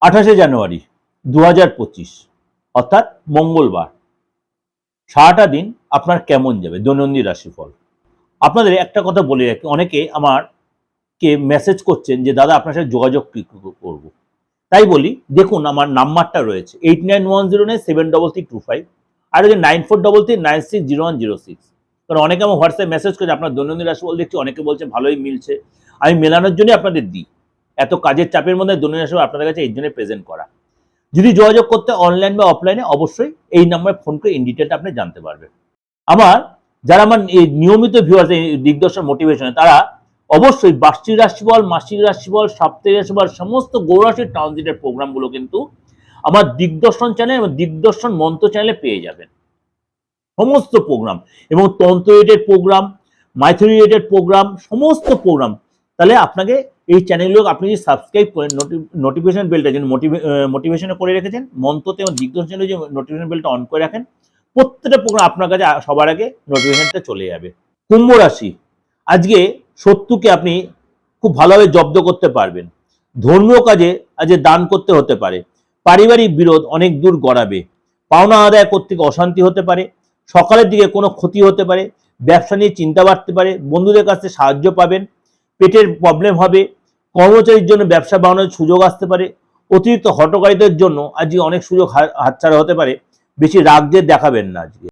28 জানুয়ারি 2025 অর্থাৎ মঙ্গলবার। সারাটা দিন আপনার কেমন যাবে দৈনন্দিন রাশিফল। আপনাদের একটা কথা বলে রাখি, অনেকে আমাকে মেসেজ করছেন যে দাদা আপনার সাথে যোগাযোগ কি করবো। তাই বলি, দেখুন আমার নাম্বারটা রয়েছে 8910973325 আর ওই যে 9433960106। কারণ অনেকে আমার হোয়াটসঅ্যাপ মেসেজ করে আপনার দৈনন্দিন রাশিফল দেখছি, অনেকে বলছে ভালোই মিলছে। আমি মেলানোর জন্যই আপনাদের দিই, এত কাজের চাপের মধ্যে দৈনন্দিন রাশিফল আপনাদের কাছে এই জন্য প্রেজেন্ট করা। যদি যোগাযোগ করতে অনলাইন বা অফলাইনে অবশ্যই এই নাম্বারে ফোন করে ইন ডিটেলটা আপনি জানতে পারবেন। যারা আমার নিয়মিত ভিউয়ার্স দিগদর্শন মোটিভেশনে, তারা অবশ্যই বার্ষিক রাশিফল, মাসিক রাশিফল, সাপ্তাহিক রাশিফল, সমস্ত গৌরাশির ট্রানজিটের প্রোগ্রামগুলো কিন্তু আমার দিগদর্শন চ্যানেল এবং দিগদর্শন মন্ত্র চ্যানেলে পেয়ে যাবেন সমস্ত প্রোগ্রাম, এবং তন্ত্র রিলেটেড প্রোগ্রাম, মাইথো রিলেটেড প্রোগ্রাম, সমস্ত প্রোগ্রাম। তাহলে আপনাকে এই চ্যানেলগুলো আপনি যদি সাবস্ক্রাইব করেন, নোটিফিকেশন বেলটা যেন মোটিভেশনে করে রেখেছেন, মন্ত্রতে এবং দিগদর্শন চ্যানেলে যে নোটিফিকেশন বেলটা অন করে রাখেন, প্রত্যেকটা প্রোগ্রাম আপনার কাছে সবার আগে নোটিফিকেশনটা চলে যাবে। কুম্ভ রাশি, আজকে শত্রুকে আপনি খুব ভালোভাবে জব্দ করতে পারবেন। ধর্মীয় কাজে আজকে দান করতে হতে পারে। পারিবারিক বিরোধ অনেক দূর গড়াবে। পাওনা আদায় কর্তৃক অশান্তি হতে পারে। সকালের দিকে কোনো ক্ষতি হতে পারে। ব্যবসা নিয়ে চিন্তা বাড়তে পারে। বন্ধুদের কাছে সাহায্য পাবেন। পেটের প্রবলেম হবে। কর্মচারীর জন্য ব্যবসা বাড়ানোর সুযোগ আসতে পারে। অতিরিক্ত হটকারীদের জন্য আজকে অনেক সুযোগ হাতছাড়া হতে পারে। বেশি রাগ জেদ দেখাবেন না আজকে।